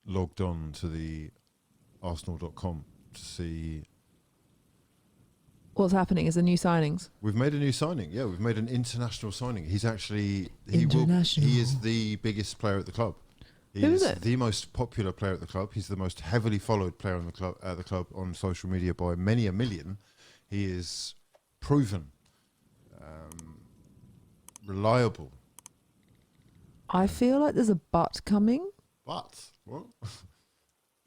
logged on to the Arsenal.com to see. What's happening is the new signings. We've made a new signing. Yeah, we've made an international signing. He's actually International. He is the biggest player at the club. He Who is is it? the most popular player at the club. He's the most heavily followed player on the club at the club on social media by many a million. He is proven, reliable. I feel like there's a but coming. But what?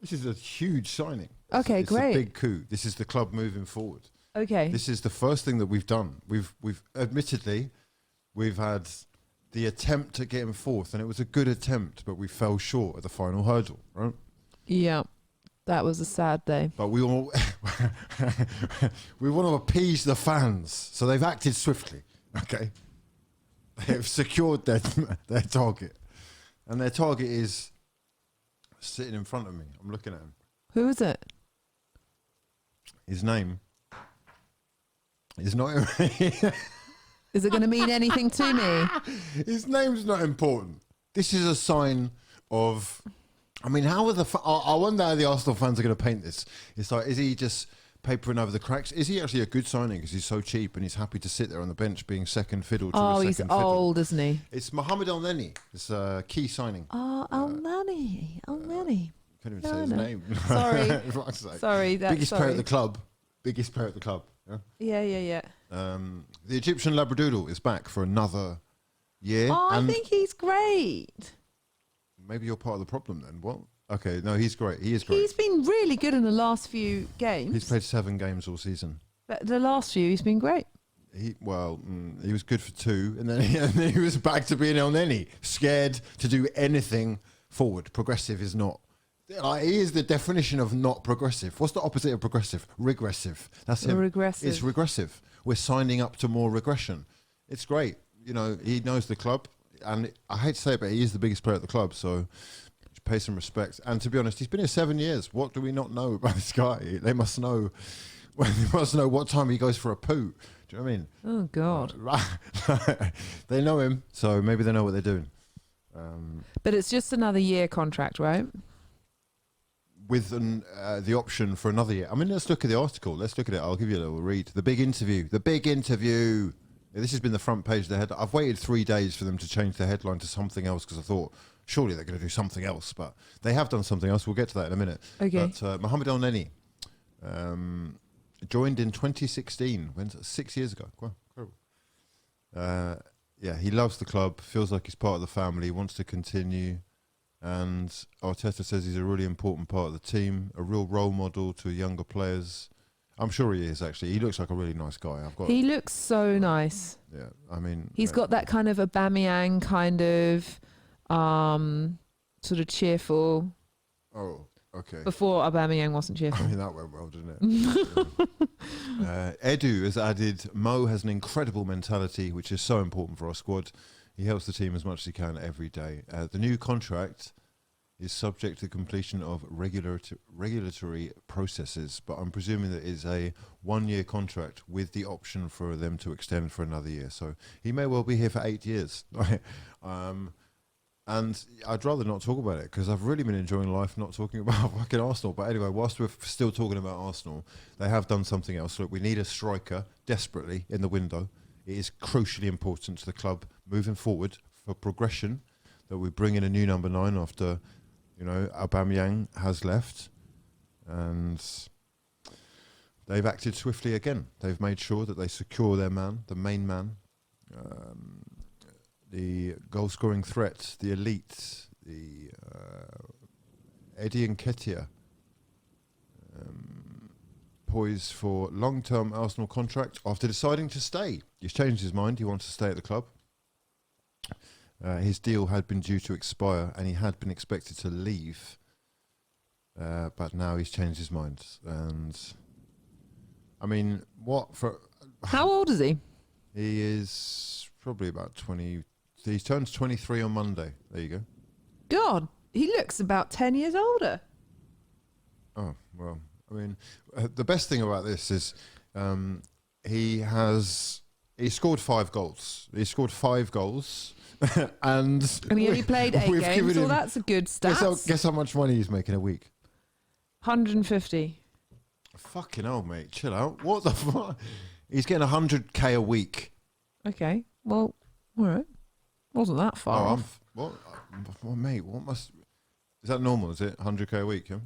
This is a huge signing. Okay, it's great. a big coup. This is the club moving forward. Okay. This is the first thing that we've done. We've admittedly we've had the attempt at getting fourth, and it was a good attempt, but we fell short at the final hurdle, right? Yeah. That was a sad day. But we all we want to appease the fans, so they've acted swiftly. Okay, they've secured their target, and their target is sitting in front of me. I'm looking at him. Who is it? His name is not. Is it going to mean anything to me? His name's not important. This is a sign of. I mean, how are the? I wonder how the Arsenal fans are going to paint this. It's like, is he just papering over the cracks? Is he actually a good signing because he's so cheap and he's happy to sit there on the bench being second fiddle to a second He's fiddle? old, isn't he? It's Mohamed Elneny. It's a key signing. Oh, Elneny. Elneny. Couldn't even say his name. Sorry. Sorry. Biggest player at the club. Biggest player at the club. Yeah. Yeah. The Egyptian Labradoodle is back for another year. Oh, I think he's great. Maybe you're part of the problem then. What? Okay, no, he's great. He is great. He's been really good in the last few games. He's played 7 games all season. But the last few, he's been great. He was good for 2, and then he was back to being Elneny, scared to do anything forward. Progressive is not. He is the definition of not progressive. What's the opposite of progressive? Regressive. That's him. Regressive. It's regressive. We're signing up to more regression. It's great. You know, he knows the club, and I hate to say it, but he is the biggest player at the club, so pay some respect. And to be honest, he's been here 7 years. What do we not know about this guy? They must know. They must know what time he goes for a poo. Do you know what I mean? Oh God. They know him, so maybe they know what they're doing. But it's just another year contract, right? With the option for another year. I mean, let's look at the article. Let's look at it. I'll give you a little read. The big interview. The big interview. Yeah, this has been the front page of the head. I've waited 3 days for them to change the headline to something else because I thought surely they're going to do something else, but they have done something else. We'll get to that in a minute. Okay. But Mohamed Elneny joined in 2016, 6 years ago. Wow, incredible. Yeah, he loves the club, feels like he's part of the family, wants to continue. And Arteta says he's a really important part of the team, a real role model to younger players. I'm sure he is, actually. He looks like a really nice guy. He looks so nice. Yeah, I mean... He's got that kind of Aubameyang kind of sort of cheerful. Oh, okay. Before Aubameyang wasn't cheerful. I mean, that went well, didn't it? Edu has added, Mo has an incredible mentality, which is so important for our squad. He helps the team as much as he can every day. The new contract is subject to completion of regulatory processes, but I'm presuming that it's a 1-year contract with the option for them to extend for another year. So he may well be here for 8 years. And I'd rather not talk about it because I've really been enjoying life not talking about fucking Arsenal. But anyway, whilst we're still talking about Arsenal, they have done something else. Look, we need a striker desperately in the window. It is crucially important to the club moving forward for progression that we bring in a new number 9 after, you know, Aubameyang has left. And they've acted swiftly again. They've made sure that they secure their man, the main man, the goal-scoring threat, the elite, the Eddie Nketiah, poised for long-term Arsenal contract after deciding to stay. He's changed his mind. He wants to stay at the club. His deal had been due to expire and he had been expected to leave. But now he's changed his mind. And I mean, what for? How old is he? He is probably about 20. He turns 23 on Monday. There you go. God, he looks about 10 years older. Oh, well, I mean, the best thing about this is he scored 5 goals. He scored 5 goals and he only played 8 we've games, given so him- that's a good stats. guess how much money he's making a week? 150. Fucking hell, mate. Chill out. What the fuck? He's getting 100k a week. Okay, well, all right. Wasn't that far off. What, mate? What must? Is that normal? Is it 100k a week? Yeah?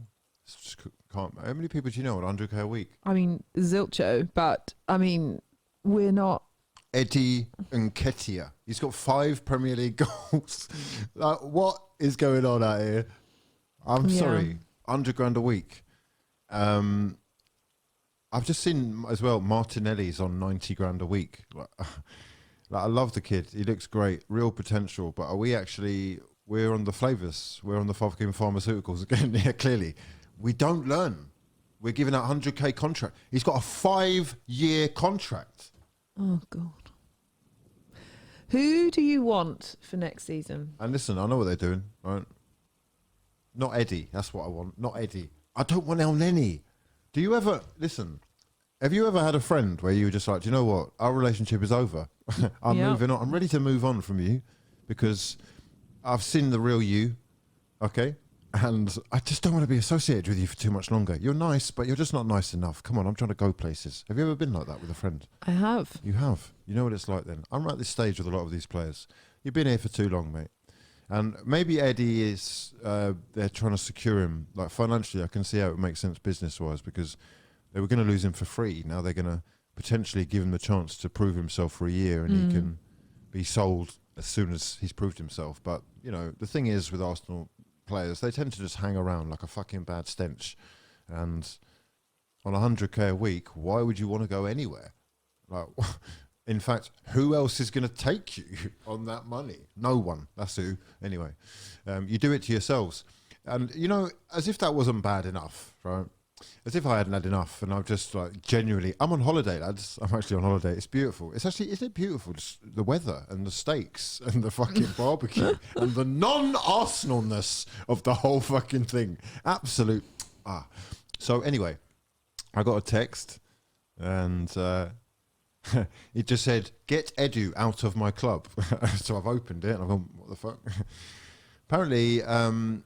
It's just can't. How many people do you know on 100k a week? I mean, zilcho, but I mean, we're not. Eddie Nketiah. He's got 5 Premier League goals. Like, what is going on out here? I'm sorry. 100 grand a week. I've just seen as well Martinelli's on 90 grand a week. Like, I love the kid. He looks great. Real potential. But are we actually... We're on the flavours. We're on the fucking pharmaceuticals again. Yeah, clearly. We don't learn. We're giving out 100k contract. He's got a 5-year contract. Oh, God. Who do you want for next season? And listen, I know what they're doing, right? Not Eddie. That's what I want. Not Eddie. I don't want Elneny. Do you ever... Listen, have you ever had a friend where you were just like, do you know what? Our relationship is over. I'm moving on. I'm ready to move on from you because I've seen the real you, okay? And I just don't want to be associated with you for too much longer. You're nice, but you're just not nice enough. Come on, I'm trying to go places. Have you ever been like that with a friend? I have. You have. You know what it's like then. I'm at this stage with a lot of these players. You've been here for too long, mate. And maybe Eddie is, they're trying to secure him. Like financially, I can see how it makes sense business-wise because they were going to lose him for free. Now they're going to potentially give him the chance to prove himself for a year and he can be sold as soon as he's proved himself. But, you know, the thing is with Arsenal players, they tend to just hang around like a fucking bad stench. And on 100k a week, why would you want to go anywhere? Like, in fact, who else is going to take you on that money? No one. That's who. Anyway, you do it to yourselves. And, you know, as if that wasn't bad enough, right? As if I hadn't had enough. And I'm just like, genuinely, I'm on holiday, lads. I'm actually on holiday. It's beautiful. It's actually, isn't it beautiful? Just the weather and the steaks and the fucking barbecue and the non-Arsenalness of the whole fucking thing. Absolute. So anyway, I got a text and... it just said, get Edu out of my club. So I've opened it and I've gone, what the fuck? Apparently,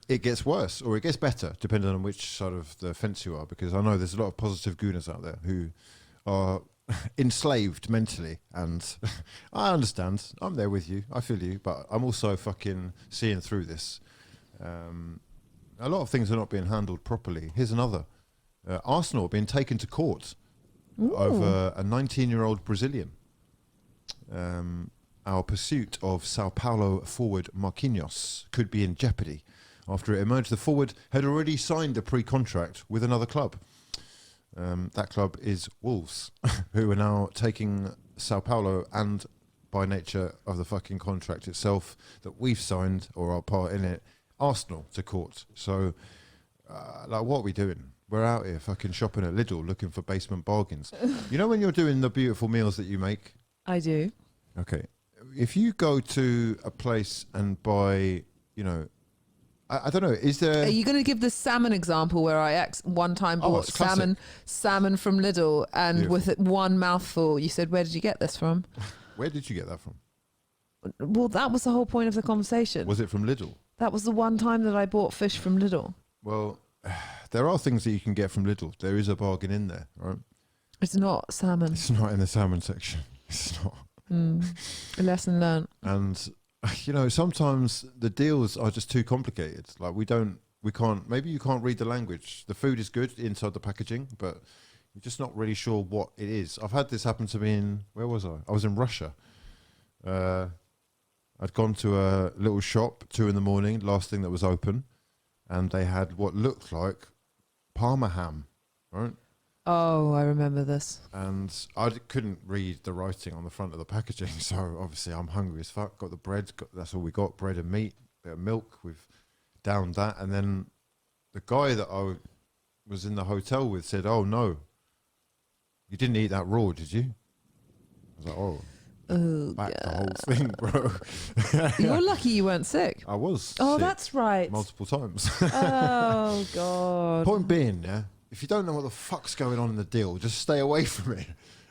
it gets worse or it gets better, depending on which side of the fence you are, because I know there's a lot of positive gooners out there who are enslaved mentally. And I understand. I'm there with you. I feel you. But I'm also fucking seeing through this. A lot of things are not being handled properly. Here's another. Arsenal being taken to court. Ooh. Over a 19-year-old Brazilian. Our pursuit of Sao Paulo forward Marquinhos could be in jeopardy after it emerged the forward had already signed a pre-contract with another club. That club is Wolves, who are now taking Sao Paulo and, by nature of the fucking contract itself that we've signed or our part in it, Arsenal to court. So, like, what are we doing? We're out here fucking shopping at Lidl looking for basement bargains. You know when you're doing the beautiful meals that you make? I do. Okay. If you go to a place and buy, you know, I don't know, is there... Are you going to give the salmon example where I one time bought it's classic. salmon from Lidl and Beautiful. with it one mouthful, you said, where did you get this from? Where did you get that from? Well, that was the whole point of the conversation. Was it from Lidl? That was the one time that I bought fish from Lidl. Well, there are things that you can get from Lidl. There is a bargain in there, right? It's not salmon. It's not in the salmon section. It's not. A lesson learned. And, you know, sometimes the deals are just too complicated. Like we can't, maybe you can't read the language. The food is good inside the packaging, but you're just not really sure what it is. I've had this happen to me where was I? I was in Russia. I'd gone to a little shop, 2 a.m, last thing that was open. And they had what looked like Parma ham, right? Oh, I remember this. And I couldn't read the writing on the front of the packaging, so obviously I'm hungry as fuck. Got the bread, that's all we got, bread and meat, bit of milk. We've downed that. And then the guy that I was in the hotel with said, oh no, you didn't eat that raw, did you? I was like, oh. Back the whole thing, bro. You're lucky you weren't sick. I was Oh, sick that's right. multiple times. Oh, God. Point being, yeah, if you don't know what the fuck's going on in the deal, just stay away from it.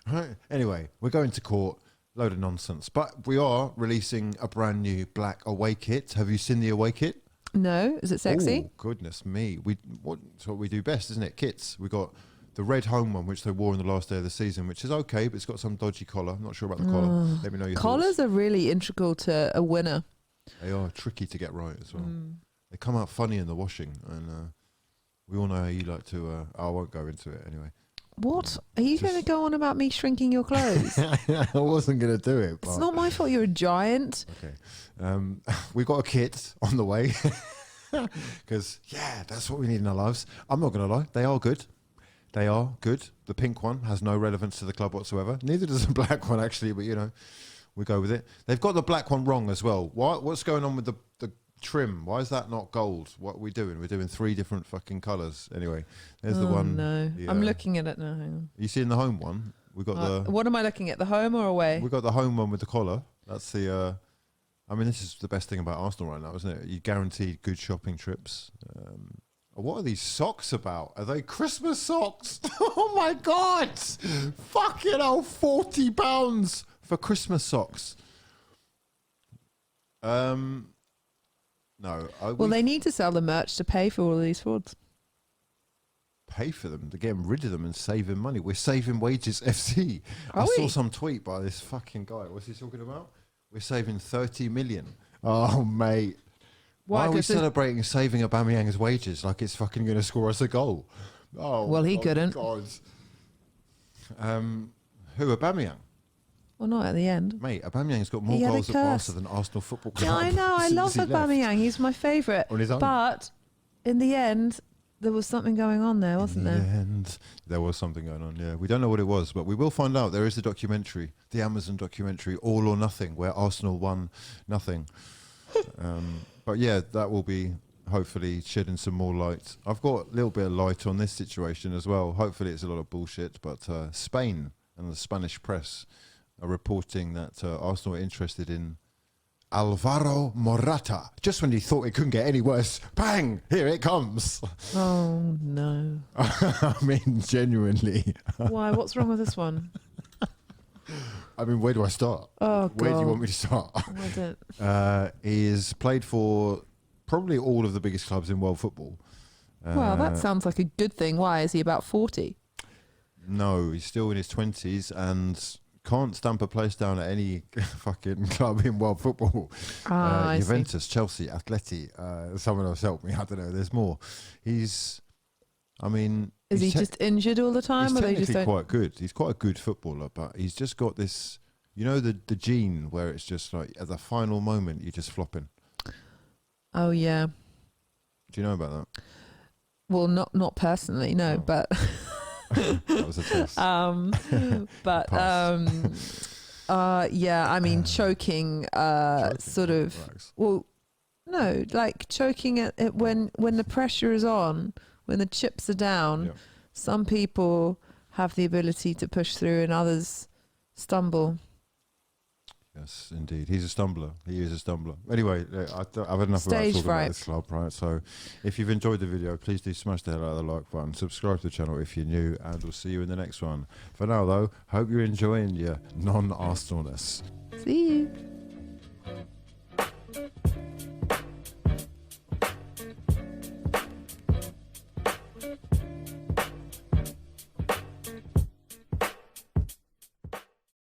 Right? Anyway, we're going to court. Load of nonsense. But we are releasing a brand new black away kit. Have you seen the away kit? No, is it sexy? Oh, goodness me. It's what we do best, isn't it? Kits. We got the red home one, which they wore on the last day of the season, which is okay, but it's got some dodgy collar. I'm not sure about the collar. Let me know your Collars thoughts. are really integral to a winner. They are tricky to get right as well. They come out funny in the washing, and we all know how you like to. I won't go into it anyway. What? Are you going to go on about me shrinking your clothes? I wasn't going to do it. But It's not my fault you're a giant. okay. We got a kit on the way because, yeah, that's what we need in our lives. I'm not going to lie. They are good. They are good. The pink one has no relevance to the club whatsoever. Neither does the black one, actually, but, you know, we go with it. They've got the black one wrong as well. What's going on with the trim? Why is that not gold? What are we doing? We're doing 3 different fucking colours. Anyway, there's the one. No, the, I'm looking at it now. Hang on. You seeing the home one? We got What am I looking at? The home or away? We got the home one with the collar. That's the. I mean, this is the best thing about Arsenal right now, isn't it? You guaranteed good shopping trips. What are these socks about? Are they Christmas socks? Oh my God! Fucking hell, £40 for Christmas socks. No. Well, they need to sell the merch to pay for all of these frauds. Pay for them. They're getting rid of them and saving money. We're saving wages, FC. Are I saw we? some tweet by this fucking guy. What's he talking about? We're saving 30 million. Oh, mate. Why are we celebrating saving Aubameyang's wages like it's fucking going to score us a goal? Oh, well, he couldn't. God. Who, Aubameyang? Well, not at the end. Mate, Aubameyang's got more He had a goals at curse. Barca than Arsenal Football Club. Yeah, I know. I since love he left. Aubameyang. He's my favourite. On his own. But in the end, there was something going on there, wasn't there? And there was something going on, yeah. We don't know what it was, but we will find out. There is a documentary, the Amazon documentary, All or Nothing, where Arsenal won nothing. But yeah, that will be hopefully shedding some more light. I've got a little bit of light on this situation as well. Hopefully it's a lot of bullshit, but Spain and the Spanish press are reporting that Arsenal are interested in Alvaro Morata. Just when you thought it couldn't get any worse, bang, here it comes. Oh, no. I mean, genuinely. Why? What's wrong with this one? I mean, where do I start? Oh, God. Where do you want me to start? I don't. He's played for probably all of the biggest clubs in world football. Well, that sounds like a good thing. Why? Is he about 40? No, he's still in his 20s and can't stamp a place down at any fucking club in world football. I see. Juventus, Chelsea, Atleti, someone else help me. I don't know. There's more. Is he just injured all the time? He's Or they just technically don't... quite good. He's quite a good footballer, but he's just got this, you know, the gene where it's just like at the final moment you're just flopping. Oh, yeah. Do you know about that? Well, not personally, no, Oh. but... That was a test. Yeah, I mean, choking, sort of... Relax. Well, no, like choking at it when the pressure is on, when the chips are down. Yeah. Some people have the ability to push through and others stumble. Yes, indeed. He's a stumbler. He is a stumbler. Anyway, I've had enough about Stage talking fright. about this club, right? So if you've enjoyed the video, please do smash the hell out of the like button. Subscribe to the channel if you're new, and we'll see you in the next one. For now, though, hope you're enjoying your non-Arsenalness. See you.